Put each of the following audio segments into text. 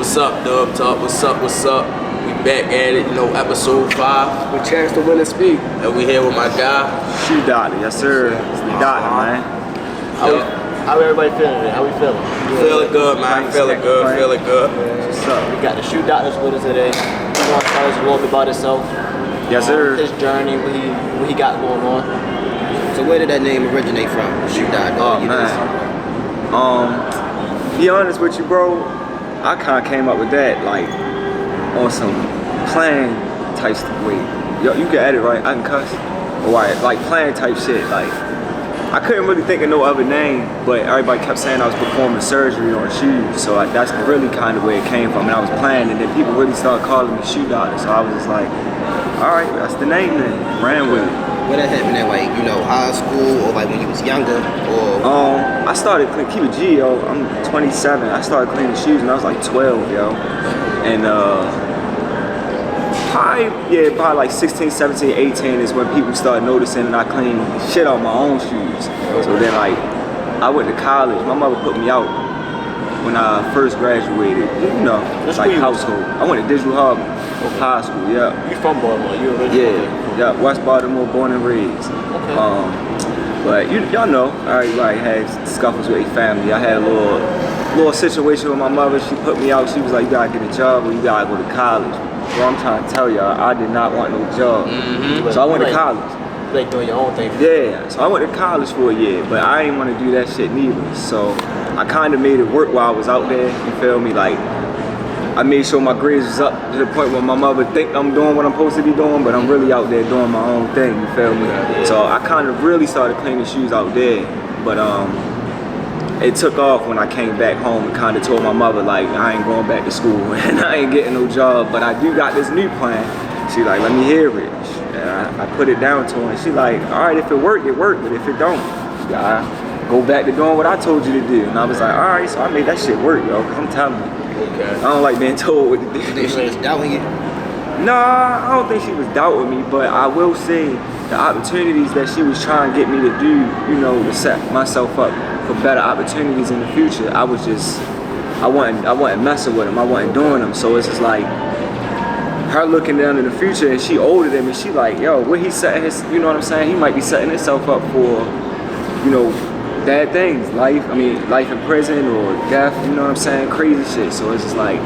What's up, Dub Talk? What's up? What's up? We back at it, episode 5. With Chance to Win and Speak. And we here with my guy, ShoeDoctor. Yes, sir. It's the doctor, man. How everybody feeling? How we feeling? Feeling good, man. Feeling good. Feeling good. What's up? We got the ShoeDoctor with us today. He's gonna tell us a little bit about himself. Yes, sir. His journey, what he got going on. So where did that name originate from? ShoeDoctor. Oh, man. Be honest with you, bro. I kind of came up with that, like, on some playing type way. Yo, you can edit, right? I can cuss. Or like playing type shit. Like, I couldn't really think of no other name, but everybody kept saying I was performing surgery on shoes. So that's really kind of where it came from. And I was playing, and then people really started calling me ShoeDoctor. So I was just like, all right, that's the name then. Ran with it. What that happened at, like, high school or like when you was younger, or? I started keep it G, yo. I'm 27. I started cleaning shoes when I was like 12, yo. And probably like 16, 17, 18 is when people started noticing and I cleaned shit out my own shoes. So then, like, I went to college. My mother put me out when I first graduated. It's like household. I went to Digital Hub High School, yeah. You from Baltimore? You originally? Yeah, West Baltimore, born and raised. Okay. But y'all know, I had scuffles with a family. I had a little situation with my mother. She put me out. She was like, you gotta get a job or you gotta go to college. Bro, I'm trying to tell y'all, I did not want no job. So I went to college. Like doing your own thing. Yeah, so I went to college for a year, but I didn't want to do that shit neither. So I kind of made it work while I was out there, you feel me? Like, I made sure my grades was up to the point where my mother think I'm doing what I'm supposed to be doing, but I'm really out there doing my own thing, you feel me? So I kind of really started cleaning shoes out there, but it took off when I came back home and kind of told my mother, like, I ain't going back to school and I ain't getting no job, but I do got this new plan. She like, let me hear it. And I put it down to her and she like, all right, if it work, it work, but if it don't, I go back to doing what I told you to do. And I was like, all right, so I made that shit work, yo, because I'm telling you. Okay. I don't like being told what to do. You think she was doubting you? Nah, I don't think she was doubting me, but I will say the opportunities that she was trying to get me to do, to set myself up for better opportunities in the future, I wasn't messing with them. I wasn't doing them. So it's just like her looking down in the future, and she older than me. She like, yo, what he setting his, you know what I'm saying? He might be setting himself up for, bad things, life in prison or death, you know what I'm saying, crazy shit. So it's just like,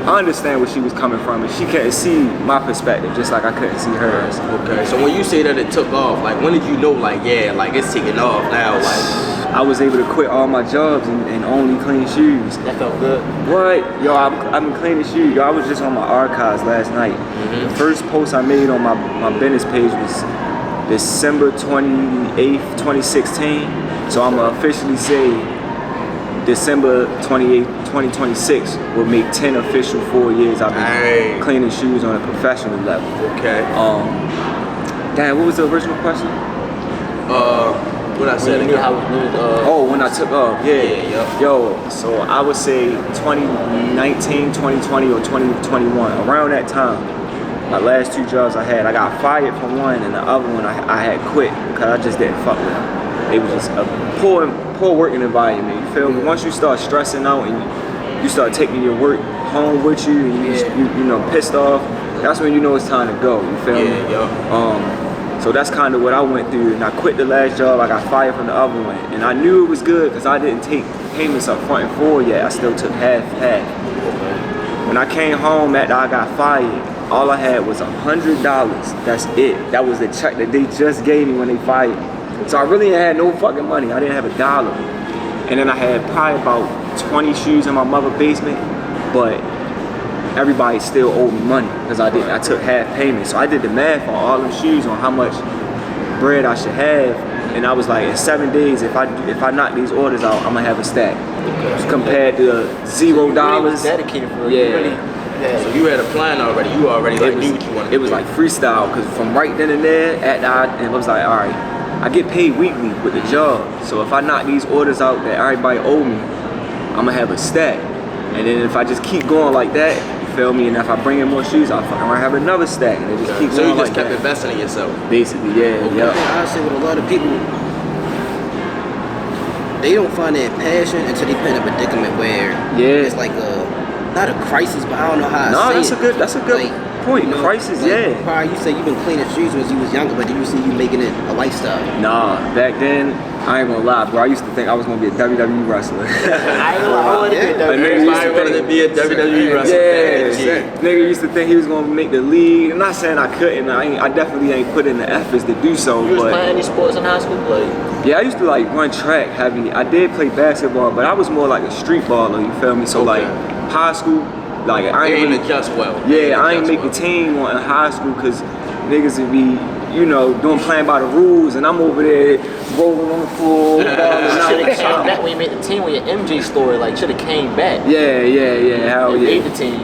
I understand where she was coming from, and she couldn't see my perspective, just like I couldn't see hers. Okay, so when you say that it took off, like, when did you know, like, yeah, like, it's taking off now, like? I was able to quit all my jobs and only clean shoes. That felt good. What? Yo, I've been cleaning shoes. Yo, I was just on my archives last night. The first post I made on my business page was December 28th, 2016. So I'm gonna officially say December 28th, 2026 will make 10 official 4 years I've been cleaning shoes on a professional level. Okay. Damn, what was the original question? What I said again? When I took off, yeah. Yo, so I would say 2019, 2020, or 2021, around that time. My last 2 jobs I had, I got fired from one, and the other one I had quit because I just didn't fuck with them. It was just a poor working environment, you feel me? Once you start stressing out and you start taking your work home with you and you pissed off, that's when you know it's time to go, you feel me? So that's kind of what I went through, and I quit the last job, I got fired from the other one, and I knew it was good because I didn't take payments up front and forward yet, I still took half. When I came home after I got fired, all I had was $100, that's it. That was the check that they just gave me when they fired me. So I really ain't had no fucking money. I didn't have $1. And then I had probably about 20 shoes in my mother's basement, but everybody still owed me money because I took half payment. So I did the math on all them shoes on how much bread I should have, and I was like, in 7 days, if I knock these orders out, I'm gonna have a stack. Compared to $0. So you really was dedicated for it. So you had a plan already. You already knew what you wanted to do. It was like freestyle, because from right then and there, it was like, all right, I get paid weekly with the job. So if I knock these orders out that everybody owe me, I'm gonna have a stack. And then if I just keep going like that, you feel me? And if I bring in more shoes, I'll have another stack. And it just keep going. So you just like kept that. investing in yourself? Basically, yeah. Okay. I say with a lot of people, they don't find their passion until they put in a predicament where it's like a not a crisis, but I don't know how. No, to say that's a good point. you know, Crisis, like, yeah. Probably you say you've been cleaning shoes when you was younger, but then you see you making it a lifestyle. Nah, back then, I ain't gonna lie, bro. I used to think I was gonna be a WWE wrestler. I ain't gonna lie, I wanted to be a Everybody wanted to be a WWE wrestler. Yeah, nigga used to think he was gonna make the league. I'm not saying I couldn't. I definitely ain't put in the efforts to do so. You was but playing any sports in high school? Like, yeah, I used to like run track heavy. I did play basketball, but I was more like a street baller. You feel me? So like high school, like I ain't really adjust well. Yeah, I ain't make the team in high school because niggas would be, you know, playing by the rules, and I'm over there rolling on the floor. should have came back when you made the team with your MJ story. Like, should have came back. Yeah, hell And yeah. made the team.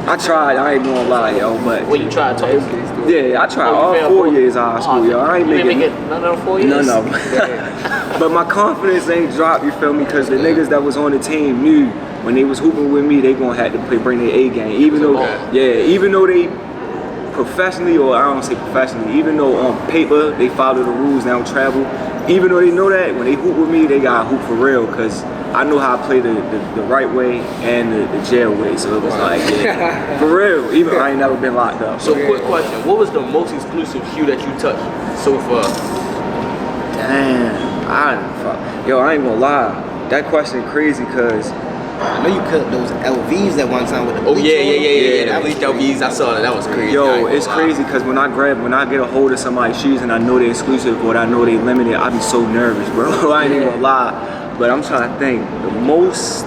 I tried. I ain't gonna lie, yo, but What you tried twice? yeah, I tried all 4 years of high school, yo. I ain't you didn't making make it none of them 4 years. none of them. But my confidence ain't dropped, you feel me? Because the niggas that was on the team knew when they was hooping with me, they gonna have to bring their A game. Even though they professionally, or I don't say professionally, even though on paper they follow the rules, they don't travel. Even though they know that, when they hoop with me, they gotta hoop for real. Cause I know how to play the right way and the jail way. So it was like, yeah, for real. Even I ain't never been locked up. So quick question, what was the most exclusive shoe that you touched so far? Damn, I ain't gonna lie. That question crazy, cause I know you cut those LVs at one time with the Oh bleach yeah, on. the That was bleach LVs, I saw that. That was crazy. yo, it's crazy because when I get a hold of somebody's shoes and I know they're exclusive or I know they limited, I be so nervous, bro. I ain't even gonna lie. But I'm trying to think, the most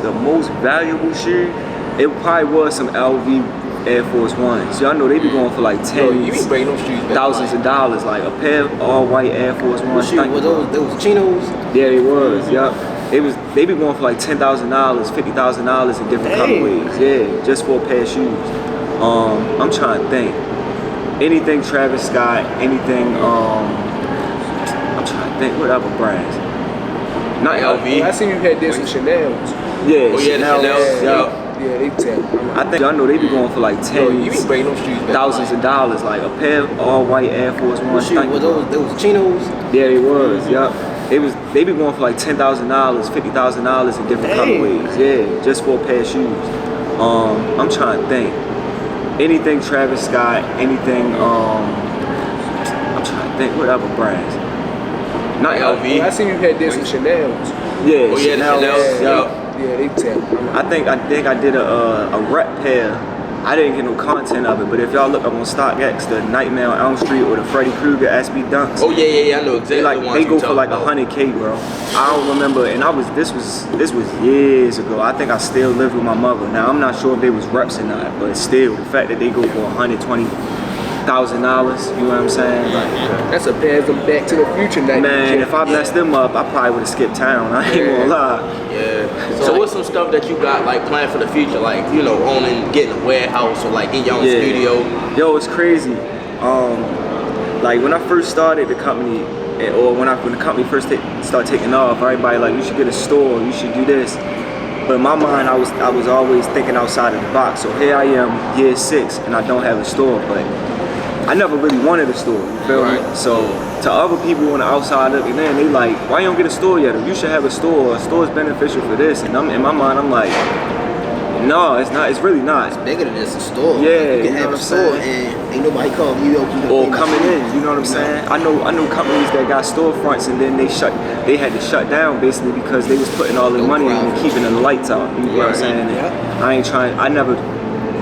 valuable shoe, it probably was some LV Air Force Ones. Y'all know they be going for like You be bringing them shoes back. thousands of dollars, like a pair of all white Air Force What Ones. shoe? Were those chinos? Yeah, they was. Yup. They be going for like $10,000, $50,000 in different colorways. Yeah, just for a pair of shoes. I'm trying to think. Anything Travis Scott, anything. I'm trying to think. What other brands? Not LV. I seen you had this in Chanel's. Yeah, Oh yeah, the Chanel's. Yeah, they tell. I think y'all know they be going for like You be bringing them shoes back. thousands of dollars, like a pair of all white Air Force What Ones. shoe? Were those chinos? Yeah, they was. Yup. They be going for like $10,000, $50,000 in different colorways. Yeah, just for a pair of shoes. I'm trying to think. Anything Travis Scott, anything. I'm trying to think. What other brands? Not LV. I seen you had this in Chanel's. Yeah. Oh yeah, the Chanel's. Yeah, they tell. I think I did a rep pair. I didn't get no content of it, but if y'all look up on StockX, the Nightmare on Elm Street or the Freddie Krueger SB Dunks. Oh yeah, I know exactly. They go for like $100K, bro. I don't remember, and this was years ago. I think I still lived with my mother. Now I'm not sure if they was reps or not, but still, the fact that they go for $120,000, you know what I'm saying? Like, That's a pair of them Back to the Future night. man, if I messed them up, I probably would have skipped town. I ain't gonna lie. Yeah. So what's some stuff that you got like planned for the future, like owning, getting a warehouse or like getting your own studio? Yo, it's crazy. Like when I first started the company, or when the company first started taking off, everybody like, you should get a store, you should do this. But in my mind, I was always thinking outside of the box. So here I am, year 6, and I don't have a store, but I never really wanted a store, you feel me? So to other people on the outside looking in, they like, why you don't get a store yet? You should have a store. A store is beneficial for this. And in my mind, I'm like, no, it's not. It's really not. It's bigger than just a store. Yeah, you can have a store and ain't nobody calling you up. Or coming in, you know what I'm saying? I know companies that got storefronts and then they had to shut down basically because they was putting all their money in and keeping the lights out. You know what I'm saying? And I never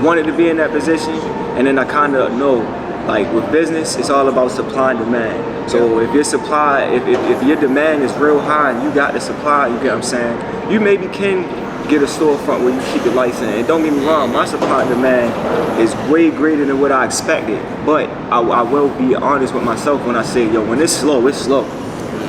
wanted to be in that position, and then I kind of know, like with business, it's all about supply and demand. So if your supply, if your demand is real high and you got the supply, you get what I'm saying? You maybe can get a storefront where you keep the lights in. And don't get me wrong, my supply and demand is way greater than what I expected. But I will be honest with myself when I say, yo, when it's slow, it's slow.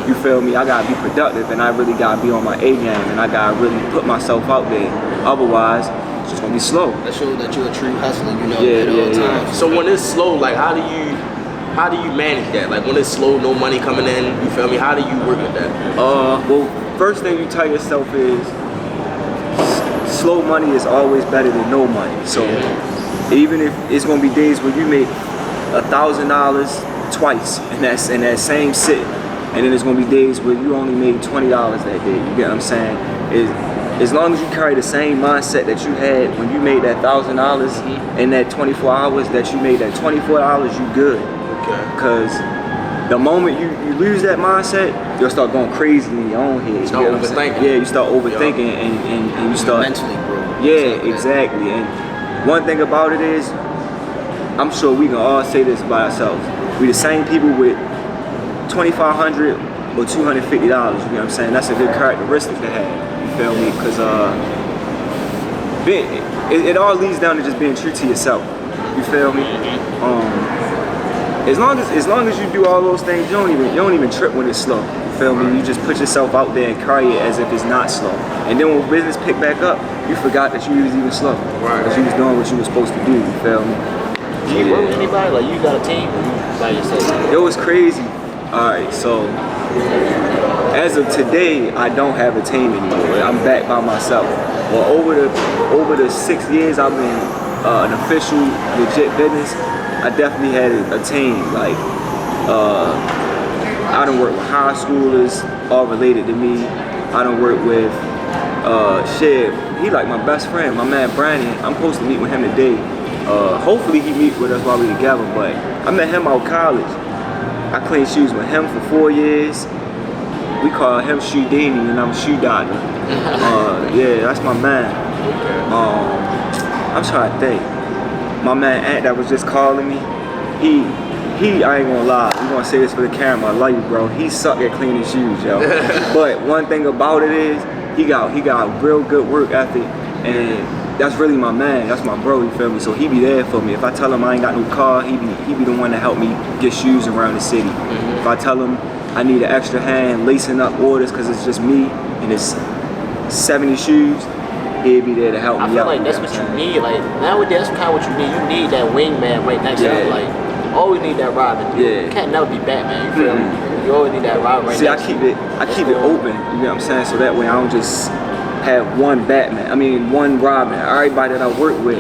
You feel me? I gotta be productive and I really gotta be on my A game and I gotta really put myself out there. Otherwise, it's just gonna be slow. That shows that you're a true hustler, at all times. So when it's slow, like how do you manage that? Like when it's slow, no money coming in, you feel me? How do you work with that? Well, first thing you tell yourself is slow money is always better than no money. So even if it's gonna be days where you make $1,000 twice in that same sit, and then there's gonna be days where you only made $20 that day. You get what I'm saying? as long as you carry the same mindset that you had when you made that $1,000 in that 24 hours that you made that $24, you good. Okay. Because the moment you lose that mindset, you'll start going crazy in your own head. Start you know what I'm saying? overthinking. Yeah, you start overthinking and you start mentally, bro. Yeah, exactly. And one thing about it is, I'm sure we can all say this about ourselves. We the same people with $2,500 or $250. You know what I'm saying? That's a good characteristic to have. You feel me? Because it all leads down to just being true to yourself. You feel me? As long as you do all those things, you don't even trip when it's slow. You feel me? You just put yourself out there and carry it as if it's not slow. And then when business pick back up, you forgot that you was even slow. Right. Because you was doing what you was supposed to do. You feel me? Do you work with anybody? Like you got a team or you by yourself? It was crazy. Alright, so as of today, I don't have a team anymore. I'm back by myself. Well, over the 6 years I've been an official, legit business, I definitely had a team. Like, I done work with high schoolers, all related to me. I done work with, he like my best friend, my man Brandon. I'm supposed to meet with him today. Hopefully he meet with us while we together, but I met him out of college. I cleaned shoes with him for 4 years. We call him ShoeDini and I'm ShoeDoctor. Yeah, that's my man. I'm trying to think. My man Ant that was just calling me, he I ain't gonna lie, we gonna say this for the camera, I love you, bro. He suck at cleaning shoes, yo. But one thing about it is, he got real good work ethic, and that's really my man. That's my bro, you feel me? So he be there for me. If I tell him I ain't got no car, he be the one to help me get shoes around the city. If I tell him I need an extra hand lacing up orders because it's just me and it's 70 shoes, he'll be there to help me out. I feel like that's what you need. Like nowadays, that's kind of what you need. You need that wingman right next to you. Like always need that Robin. You can't never be Batman. You feel me? You always need that Robin right next to you. I keep it open. You know what I'm saying? So that way I don't just have one Batman. I mean one Robin. Everybody that I work with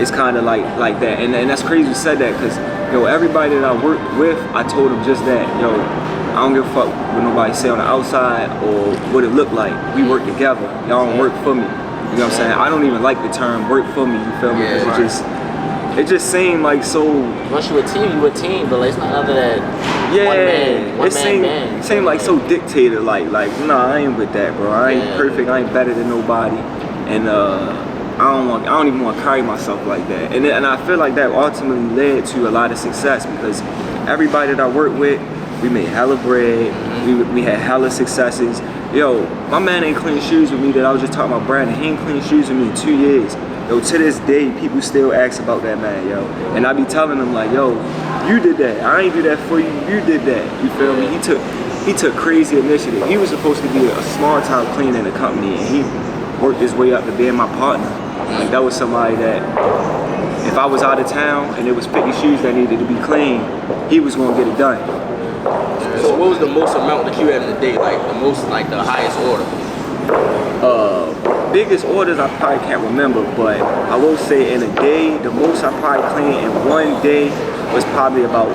is kind of like that. And that's crazy you said that because everybody that I work with, I told them just that. I don't give a fuck what nobody say on the outside or what it look like. We work together. Y'all don't work for me. You know what I'm saying? I don't even like the term work for me, you feel me? Because it just seemed like so... Once you a team, but like, it's not under that one man seemed like so dictator, like nah, I ain't with that, bro. I ain't perfect, I ain't better than nobody. And I don't even want to carry myself like that. And I feel like that ultimately led to a lot of success because everybody that I work with, we made hella bread, we had hella successes. Yo, my man ain't clean shoes with me that I was just talking about Brandon. He ain't clean shoes with me in 2 years. Yo, to this day, people still ask about that man, yo. And I be telling them like, yo, you did that. I ain't do that for you, you did that. You feel me? He took crazy initiative. He was supposed to be a small time cleaner in the company and he worked his way up to being my partner. Like that was somebody that if I was out of town and there was 50 shoes that needed to be cleaned, he was gonna get it done. So what was the most amount that you had in a day? Like the highest order? Biggest orders I probably can't remember, but I will say in a day, the most I probably cleaned in one day was probably about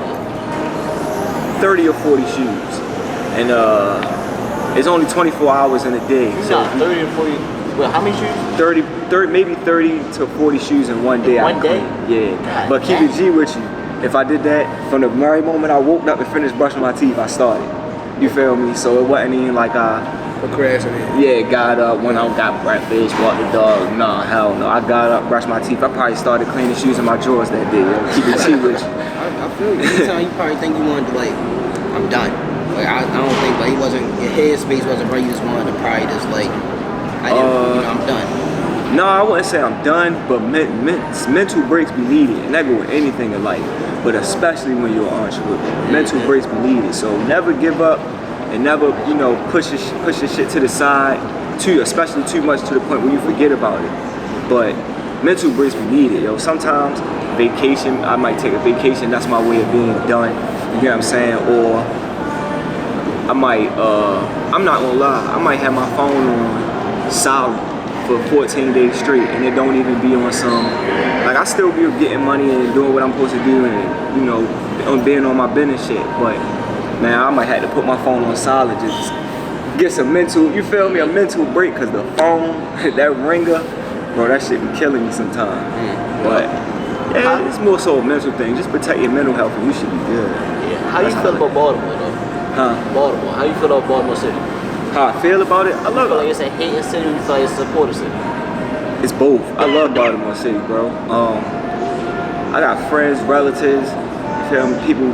30 or 40 shoes. And it's only 24 hours in a day. So 30 or 40, well, how many shoes? 30, maybe 30 to 40 shoes in one day. One day? Yeah. God, but keep it G with you. If I did that, from the very moment I woke up and finished brushing my teeth, I started. You feel me? So it wasn't even like got up, went out, got breakfast, walked the dog. No, hell no. I got up, brushed my teeth. I probably started cleaning shoes in my drawers that day. Keep it G with you. I feel you. Anytime you probably think you wanted to I'm done. Like I don't think your headspace wasn't right. You just wanted to probably just I'm done. No, I wouldn't say I'm done, but mental breaks be needed, and that go with anything in life, but especially when you're an entrepreneur. Mental breaks be needed, so never give up and never, push your shit to the side, especially too much to the point where you forget about it. But mental breaks be needed, yo. Sometimes vacation, I might take a vacation, that's my way of being done, you know what I'm saying? Or I might, I'm not gonna lie, I might have my phone on silent for 14 days straight and it don't even be on some, I still be getting money and doing what I'm supposed to do and, being on my business shit, but man, I might have to put my phone on silent, just get some mental, you feel me, a mental break, cause the phone, that ringer, bro, that shit be killing me sometimes. But yeah, it's more so a mental thing. Just protect your mental health and you should be good. Yeah. How you feel about Baltimore though? Huh? Baltimore. How you feel about Baltimore City? How I feel about it? I You love feel like it. it's a hating city, or you feel like it's a supporter city? It's both. I love Baltimore City, bro. I got friends, relatives, you feel me, people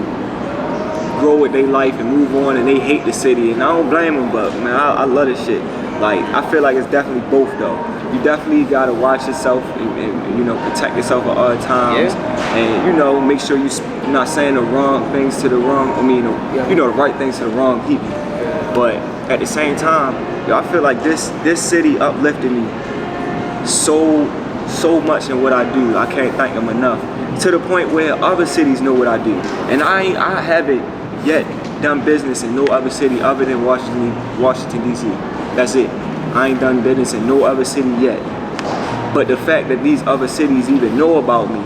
grow with their life and move on and they hate the city, and I don't blame them, but man, I love this shit. Like, I feel like it's definitely both though. You definitely gotta watch yourself and you know, protect yourself at all times. And you know, make sure you're not saying the wrong things to the wrong, you know, the right things to the wrong people. But at the same time, yo, I feel like this city uplifted me so much in what I do. I can't thank them enough. To the point where other cities know what I do, and I haven't yet done business in no other city other than Washington D.C. That's it. I ain't done business in no other city yet. But the fact that these other cities even know about me,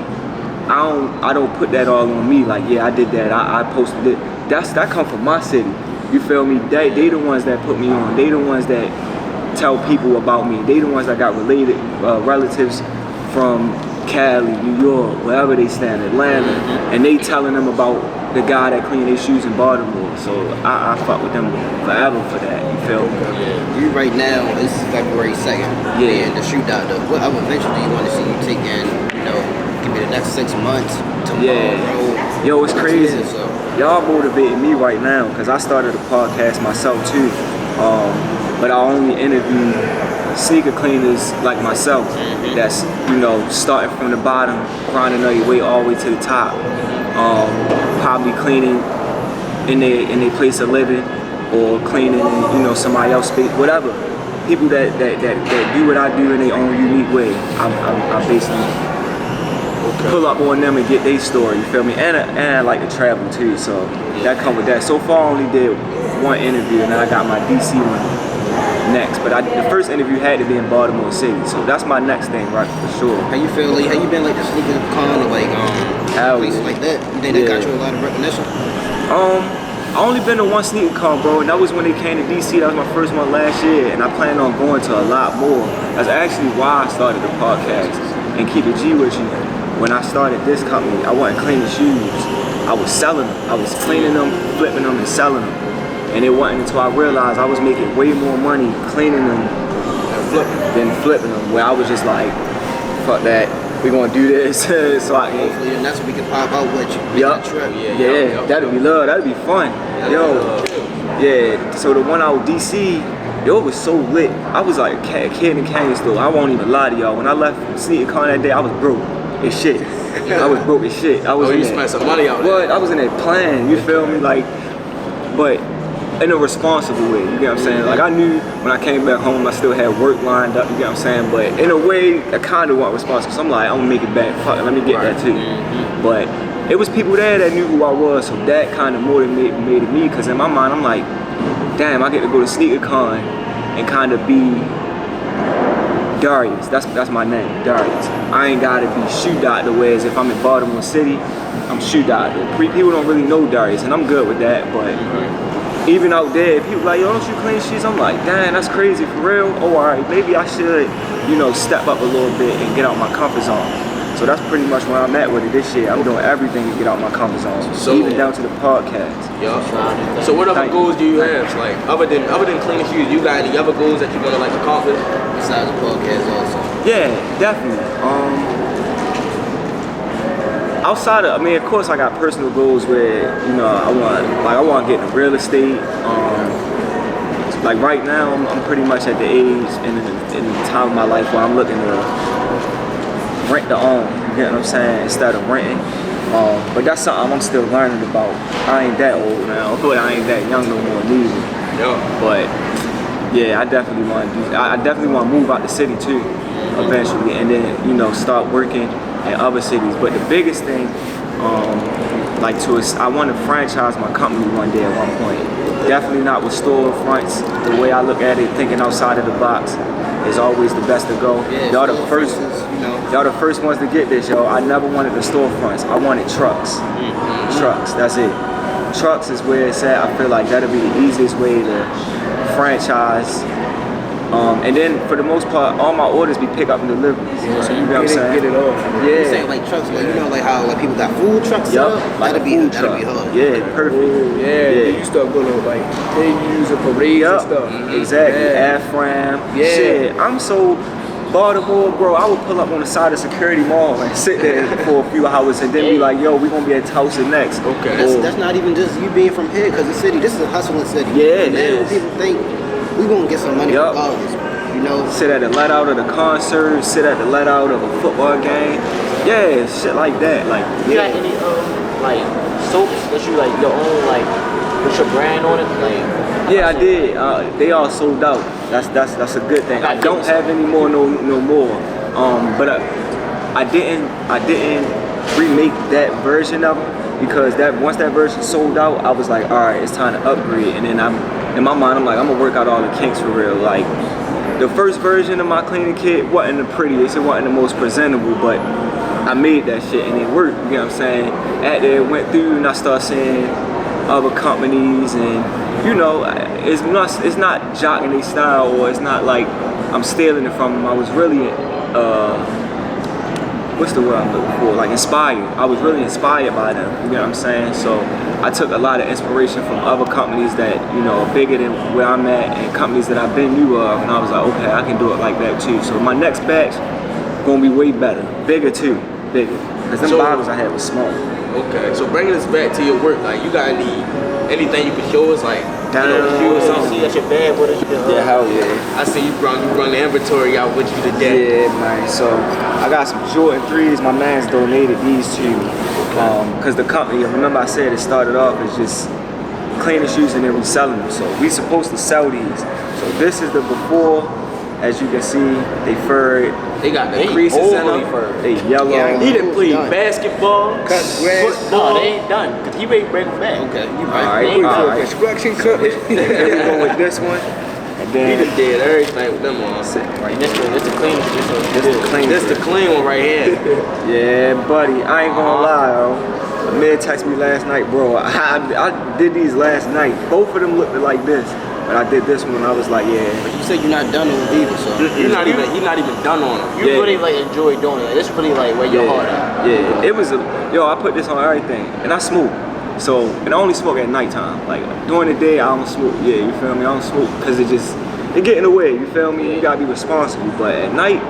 I don't put that all on me. Like, yeah, I did that. I posted it. That come from my city. You feel me? They the ones that put me on. They the ones that tell people about me. They the ones that got related relatives from Cali, New York, wherever they stand, Atlanta, and they telling them about the guy that cleaned their shoes in Baltimore. So I fuck with them forever for that. You feel me? You right now, it's February 2nd. Yeah. And the ShoeDoctor. What other venture do you want to see you take in? You know, give me the next 6 months, tomorrow. Yeah. Yo, it's crazy. Yeah, so. Y'all motivating me right now because I started a podcast myself too. But I only interview sneaker cleaners like myself that's, you know, starting from the bottom, grinding their way all the way to the top. Probably cleaning in their place of living or cleaning in, you know, somebody else's space, whatever. People that do what I do in their own unique way. I basically pull up on them and get their story, you feel me? And I like to travel too, so that come with that. So far I only did one interview and then I got my DC one next, but the first interview had to be in Baltimore City, so that's my next thing, right, for sure. How you feel? Like, how you been like the sneaker con or like places like that? You think that got you a lot of recognition? I only been to one sneaker con, bro, and that was when they came to DC. That was my first one last year, and I plan on going to a lot more. That's actually why I started the podcast. And keep it G with you. When I started this company, I wasn't cleaning shoes. I was selling them. I was cleaning them, flipping them, and selling them. And it wasn't until I realized I was making way more money cleaning them than flipping them, where I was just like, fuck that, we gonna do this. So I hopefully the next week we can pop out with you. Yup. Yeah, that'd be love, that'd be fun. Yeah, so the one out DC, yo, it was so lit. I was like a kid in a candy store. I won't even lie to y'all. When I left SneakerCon that day, I was broke as shit. I was broke as shit. I was you spent some money out there. But I was in that plan, you feel me? Like, but in a responsible way, you get what I'm saying? Like, I knew when I came back home, I still had work lined up, you get what I'm saying? But in a way, I kind of wasn't responsible. So I'm like, I'm gonna make it back, fuck it, let me get that too. But it was people there that knew who I was, so that kind of motivated me, because in my mind, I'm like, damn, I get to go to SneakerCon and kind of be Darius. That's my name, Darius. I ain't gotta be ShoeDoctor, whereas if I'm in Baltimore City, I'm ShoeDoctor. People don't really know Darius, and I'm good with that, but even out there, people like, yo, don't you clean shoes? I'm like, dang, that's crazy, for real? Oh, all right, maybe I should, you know, step up a little bit and get out my comfort zone. So that's pretty much where I'm at with it this year. I'm doing everything to get out my comfort zone, so, even down to the podcast. Yeah. So what other goals do you have? Like, other than cleaning shoes, you got any other goals that you're gonna like accomplish besides the podcast also? Yeah, definitely. Outside of, I mean, of course, I got personal goals where, you know, I want to get into real estate. Like right now, I'm pretty much at the age and in the time of my life where I'm looking to rent to own. You get what I'm saying? Instead of renting. But that's something I'm still learning about. I ain't that old now, but I ain't that young no more neither. Yeah. But yeah, I definitely want to do. I definitely want to move out the city too, eventually, and then, you know, start working in other cities. But the biggest thing, I want to franchise my company one day at one point. Definitely not with storefronts. The way I look at it, thinking outside of the box is always the best to go. Yeah, y'all the first ones to get this, yo. I never wanted the storefronts. I wanted trucks. Trucks, that's it. trucks is where it's at. I feel like that'll be the easiest way to franchise. And then for the most part, all my orders be pick up and deliveries. Yeah, so you know what I'm saying? get it off. You saying like trucks, like you know, like how like people got food trucks set up? Like That'd be hard. Yeah, perfect. Oh, yeah. You start going on like they use a parade and stuff. Exactly. Yeah. Afram. Yeah. Shit, I'm so Baltimore, bro. I would pull up on the side of Security Mall and sit there for a few hours and then be like, yo, we gonna be at Tulsa next. Okay. That's not even just you being from here, because the city, this is a hustling city. Yeah, it now is. people think we gonna get some money regardless. You know, Sit at the let out of the concert, sit at the let out of a football game. Yeah, shit like that. Like, You got any like soaps that you like your own like with your brand on it? Like yeah, I did. They all sold out. That's a good thing. I don't have any more no more. But I didn't remake that version of them because once that version sold out, I was like, all right, it's time to upgrade. And then in my mind, I'm like, I'm gonna work out all the kinks for real. Like the first version of my cleaning kit wasn't the prettiest, it wasn't the most presentable, but I made that shit and it worked. You know what I'm saying? After it went through and I started seeing other companies and you know, it's not jocking their style or it's not like I'm stealing it from them. I was really what's the word I'm looking for? Like inspired. I was really inspired by them. You know what I'm saying? So I took a lot of inspiration from other companies that, you know, are bigger than where I'm at and companies that I've been new of, and I was like, okay, I can do it like that too. So my next batch gonna be way better. Bigger too. Bigger. Because them bottles I had was small. Okay, so bringing us back to your work, like you got anything you can show us, like you know, shoe or something? see that your bag with it. Yeah, hell yeah. I see you run the inventory out with you today. Yeah, man. So I got some Jordan 3s. My man's donated these to me. Because the company, remember I said it started off as just cleaning shoes and then reselling them. So we supposed to sell these. So this is the before. As you can see, they furred. They got the creases in them. They yellow. Yeah, He done played basketball, football. No, they ain't done. Cause he ready to break them back. okay, you All right. Construction company. Then we go with this one. And He then done did everything with them on. And this the clean. This the clean one right here. Yeah, buddy, I ain't gonna lie, yo. Amir texted me last night, bro. I did these last night. Both of them looked like this. But I did this one and I was like, yeah. But you said you're not done with either, so You're not even done on them. You really like enjoy doing it. Like, this really like where your heart at. Yeah, it was I put this on everything. And I smoke. So, and I only smoke at nighttime. Like, during the day, I don't smoke. Yeah, you feel me? I don't smoke because it get in the way, you feel me? You gotta be responsible. But at night,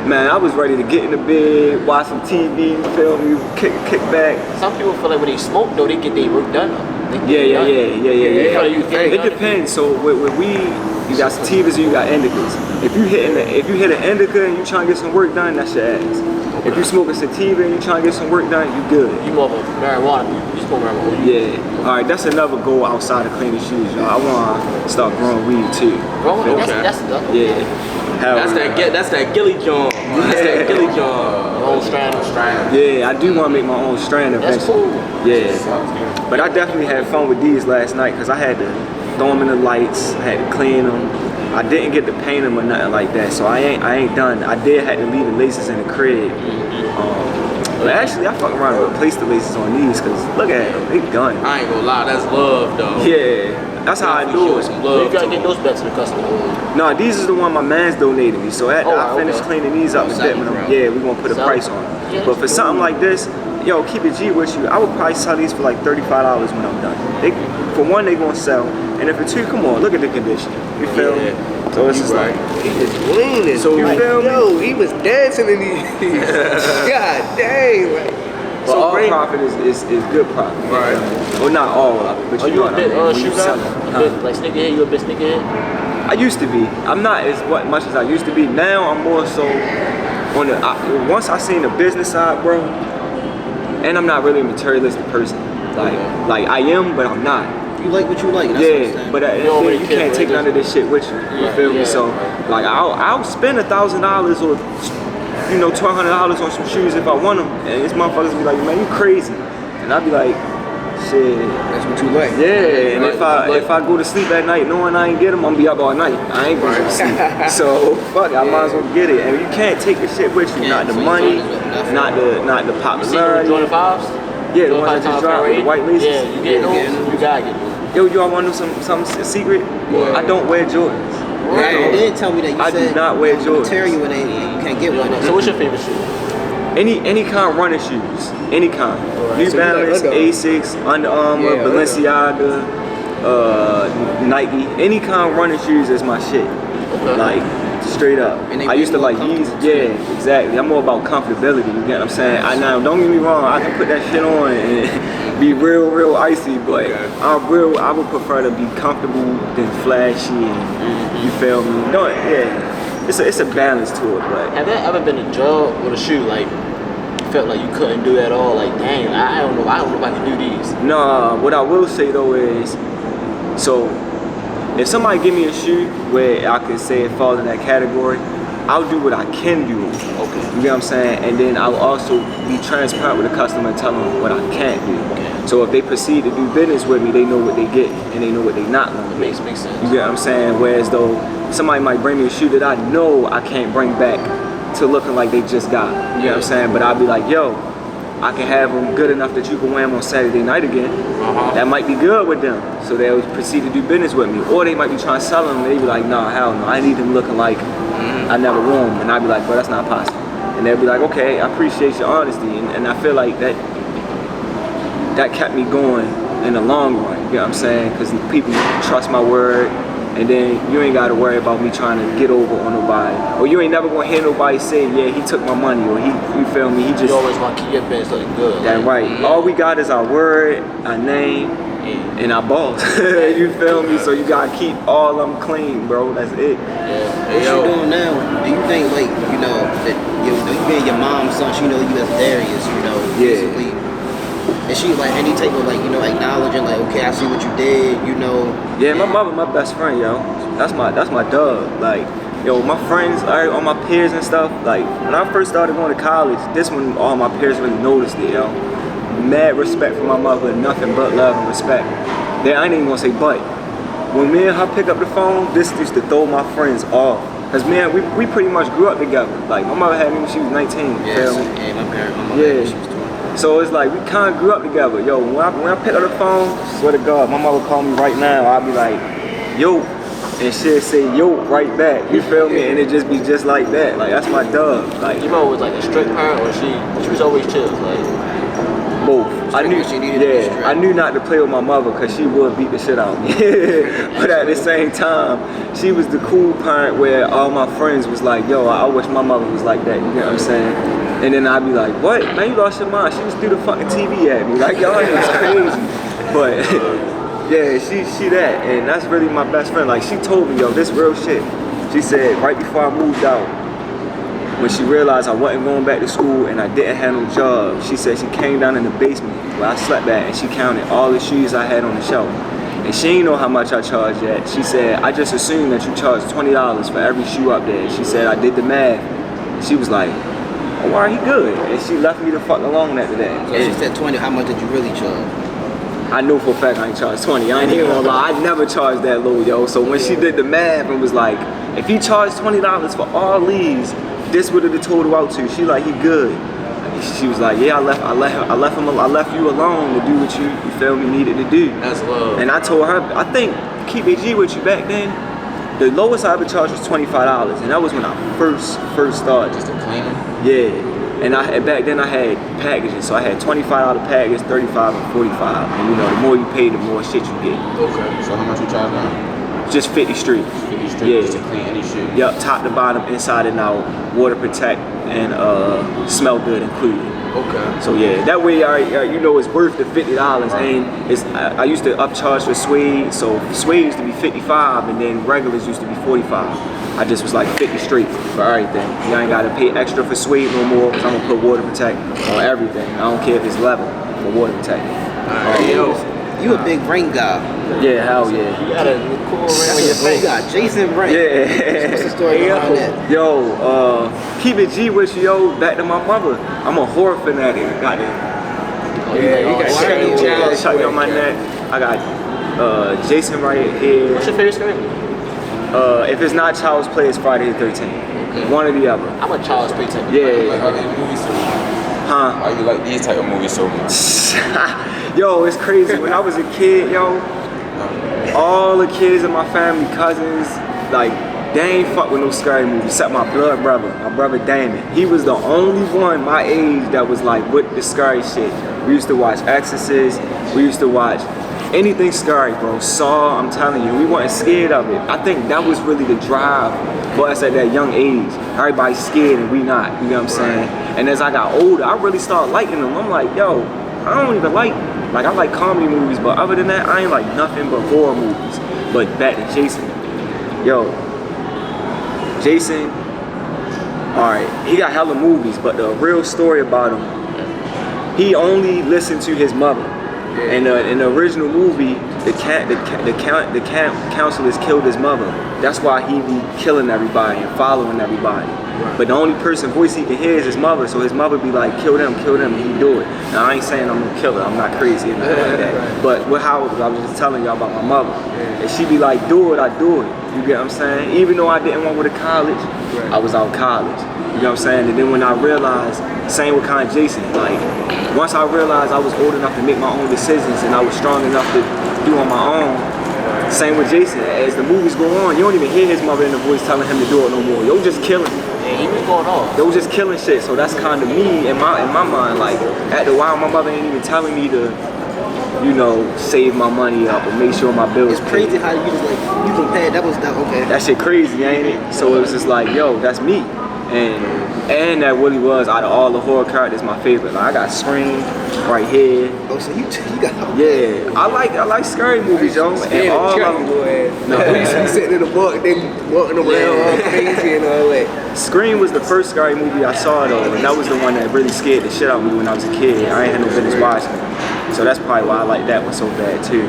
man, I was ready to get in the bed, watch some TV, you feel me? Kick back. Some people feel like when they smoke though, they get their work done. Yeah. It It depends. So with weed, you got sativas and you got indicas. If you hit an indica and you trying to get some work done, that's your ass. If you smoke a sativa and you trying to get some work done, you good. You more of a marijuana. You smoke marijuana. Yeah. All right, that's another goal outside of cleaning shoes, y'all. I want to start growing weed too. Bro, that's Yeah. Hell That's that Gilly John. That's that Gilly John. own strand. Yeah, I do want to make my own strand That's eventually. cool. Yeah. But I definitely had fun with these last night because I had to throw them in the lights, I had to clean them. I didn't get to paint them or nothing like that, so I ain't done. I did have to leave the laces in the crib. But actually, I fuck around and replace the laces on these because look at them, they done. I ain't gonna lie, that's love though. Yeah, that's how I do it. Some love. You gotta get those back to the customer. No, these is the one my man's donated me. So after I finish okay. cleaning these up and dipping them, yeah, we gonna put a price on them. Yeah. But for something like this, yo, keep it G with you. I would probably sell these for like $35 when I'm done. For one, they gonna sell, and if for two, come on, look at the condition. You feel me? So it's just like, He just leaning. So you feel me? Yo, he was dancing in these. God dang. Like, but all profit is good profit. Right. Well, not all of it, but Are you you know a what bit I mean. When you shoe sell guy? it. A Huh? bit like sneakerhead? You a bit sneakerhead? I used to be. I'm not as much as I used to be. Now I'm more so on the. Once I seen the business side, bro, and I'm not really a materialistic person. Like I am, but I'm not. you like what you like. That's Yeah, but you can't take none of this shit with you. You feel me? So like I'll spend $1,000 or $1,200 on some shoes if I want them, and these motherfuckers be like, man, you crazy, and I'll be like, shit. that's what you like. Yeah, and if I go to sleep at night knowing I ain't get them, I'm gonna be up all night. I ain't going to sleep. So fuck it, I might as well get it. And you can't take the shit with you. Not the money, not the You see the popularity. Jordan 5s? Yeah, the ones that just dropped with the white laces. Yeah, you get those? gotta get new. Yo, y'all want to know something secret? What? I don't wear Jordans. Yeah, you did tell me that. You I said do not wear the Jordans. material and you can't get one. So what's your favorite shoe? Any kind of running shoes, any kind. New So you like Balance, Under Armour? Asics, Under Armour, Yeah, Under Balenciaga, Nike. Any kind of running shoes is my shit. Like straight up. And they I used to more like Yeezys. comfortable, too. Yeah, exactly. I'm more about comfortability. You get what I'm saying? Now don't get me wrong. I can put that shit on and be real icy, but I would prefer to be comfortable than flashy. And you feel me? No, yeah. It's a balance to it, but. Have there ever been a job with a shoe like you felt like you couldn't do at all? Like, dang, I don't know if I can do these. No, what I will say though is, so if somebody give me a shoe where I could say it falls in that category, I'll do what I can do. Okay. You get what I'm saying? And then I'll also be transparent with the customer and tell them what I can't do. Okay. So if they proceed to do business with me, they know what they get and they know what they not gonna get. Makes sense. You get what I'm saying? Whereas though somebody might bring me a shoe that I know I can't bring back to looking like they just got. You know what I'm saying? But I'll be like, yo, I can have them good enough that you can wear them on Saturday night again. That might be good with them. So they'll proceed to do business with me. Or they might be trying to sell them and they be like, nah, hell no, I need them looking like I never wore them. And I'll be like, bro, that's not possible. And they'll be like, okay, I appreciate your honesty. And I feel like that kept me going in the long run. You know what I'm saying? Because people trust my word. And then you ain't got to worry about me trying to get over on nobody. Or you ain't never going to hear nobody say, yeah, he took my money. Or you feel me? He just. You always want to keep your business looking good. That right. All we got is our word, our name, and our balls. You feel me? So you got to keep all of them clean, bro. That's it. Yeah. What you doing now? Do you think like that you being your mom's son, she know you as Darius, basically. And she like any type of acknowledging okay, I see what you did, Yeah, my mother, my best friend, yo. That's my dog. Like, yo, my friends, all my peers and stuff. Like, when I first started going to college, this when all my peers really noticed it, yo. Mad respect for my mother, nothing but love and respect. Then I ain't even gonna say but. When me and her pick up the phone, this used to throw my friends off. Cause man, we pretty much grew up together. Like my mother had me when she was 19. Yeah, my parents, my mother had me when she was 20. So it's like we kind of grew up together. Yo, when I pick up the phone, swear to God, my mother call me right now. I'll be like, yo, and she'll say yo right back. You feel me? And it just be just like that. Like that's my dog. Like Your mom was like a strict parent, or she was always chill, like. both. I knew, she needed to be strict. I knew not to play with my mother because she would beat the shit out of me. But at the same time, she was the cool parent where all my friends was like, yo, I wish my mother was like that. You know what I'm saying? And then I'd be like, what? Man, you lost your mind. She just threw the fucking TV at me. Like, y'all is crazy. But yeah, she that. And that's really my best friend. Like, she told me, yo, this real shit. She said right before I moved out, when she realized I wasn't going back to school and I didn't have no job, she said she came down in the basement where I slept at and she counted all the shoes I had on the shelf. And she didn't know how much I charged yet. She said, I just assumed that you charged $20 for every shoe up there. She said, I did the math. And she was like, oh, why he good? And she left me the fuck alone after that. So she said 20, how much did you really charge? I know for a fact I ain't charged 20. I ain't even gonna lie. I never charged that low, yo. So when she did the math and was like, if he charged $20 for all these, this would have the total out to. She like, he good. She was like, yeah, I left you alone to do what you feel me needed to do. That's love. And I told her, I think keep it G with you back then. The lowest I ever charged was $25, and that was when I first started. Just to clean them? Yeah. And back then I had packages, so I had $25 package, 35 and 45. And the more you pay, the more shit you get. Okay. So how much you charge now? Just 50 street. 50 straight, Yeah. just to clean any shoe? Yup, top to bottom, inside and out, water protect, and smell good included. Okay. So yeah, that way it's worth the $50. And I used to upcharge for suede, so suede used to be 55, and then regulars used to be 45. I just was like 50 straight for everything. You ain't gotta pay extra for suede no more, because I'm gonna put water protect on everything. I don't care if it's level for water protect. You a big ring guy. Yeah, hell yeah. You got a cool ring on your face. You got Jason Ring. Yeah. What's the story behind that? Yo, keep it G with you, yo. Back to my mother. I'm a horror fanatic. Got it. You got Shot on my neck. I got Jason right here. What's your favorite scary movie? If it's not Child's Play, it's Friday the 13th. One or the other. I'm a Child's Play type. Yeah. Like these movies so much? Huh? Why you like these type of movies so much? Yo, it's crazy. When I was a kid, yo, all the kids in my family, cousins, like, they ain't fuck with no scary movies except my blood brother, my brother Damon. He was the only one my age that was like with the scary shit. We used to watch Exorcist. We used to watch anything scary, bro. Saw, I'm telling you, we weren't scared of it. I think that was really the drive for us at that young age. Everybody's scared and we not, you know what I'm saying? And as I got older, I really started liking them. I'm like, yo, I don't even like I like comedy movies, but other than that, I ain't like nothing but horror movies. But back to Jason. Yo, Jason, alright, he got hella movies, but the real story about him, he only listened to his mother. And in the original movie, the counselors killed his mother. That's why he be killing everybody and following everybody. But the only voice he can hear is his mother, so his mother be like, kill them, and he do it. Now I ain't saying I'm gonna kill her, I'm not crazy or nothing like that. But how I was just telling y'all about my mother. And she be like, do it, I do it. You get what I'm saying? Even though I didn't want to go to college, I was out of college. You know what I'm saying? And then when I realized, same with kind of Jason, like, once I realized I was old enough to make my own decisions and I was strong enough to do on my own, same with Jason. As the movies go on, you don't even hear his mother in the voice telling him to do it no more. Yo just killing. Yeah, he was going off. Yo just killing shit. So that's kind of me in my mind. Like, after a while, my mother ain't even telling me to, you know, save my money up or make sure my bills It's crazy how you just like, you compare, that was that, okay. That shit crazy, ain't it? So it was just like, yo, that's me. And that really was, out of all the horror characters, my favorite. Like, I got Scream right here. Oh, so you got... Yeah, I like scary movies, yo. And all of them. No, you sitting in the book, then walking around all crazy and all that. Scream was the first scary movie I saw, though, and that was the one that really scared the shit out of me when I was a kid. I ain't had no business watching it. So that's probably why I like that one so bad, too.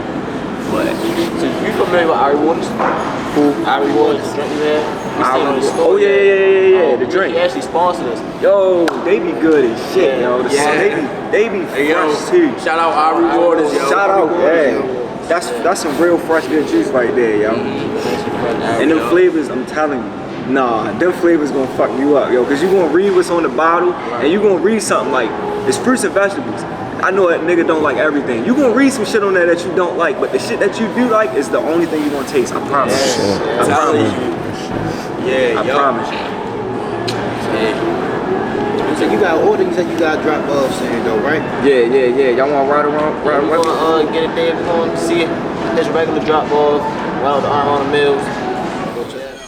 But... So you familiar with Ari Waters? Who? Ari Waters, drink man? Oh yeah, the drink. He actually sponsored us. Yo, they be good as shit, yo. They be fresh too. Shout out Ari Waters, yo. Shout out, yeah. That's some real fresh good juice right there, yo. And them flavors, I'm telling you, nah, them flavors gonna fuck you up, yo. Cause you gonna read what's on the bottle, and you gonna read something like it's fruits and vegetables. I know that nigga don't like everything. You gonna read some shit on there that you don't like, but the shit that you do like is the only thing you gonna taste. I promise. I promise you. Yeah, I promise you. You said you got order, you said you got drop off saying though, right? Yeah. Y'all wanna ride around? We wanna get a day if you wanna see it. His regular drop off, around the arm on the mills. Go check it out.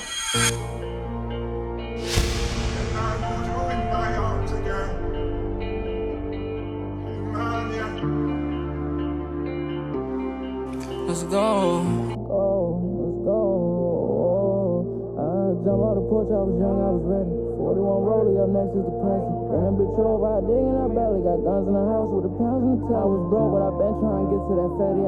Let's go. Jump on the porch, I was young, I was ready. 41 rollie, up next is the present. When that bitch over, I dig in her belly. Got guns in the house with the pounds in the town. I was broke, but I been trying to get to that fatty.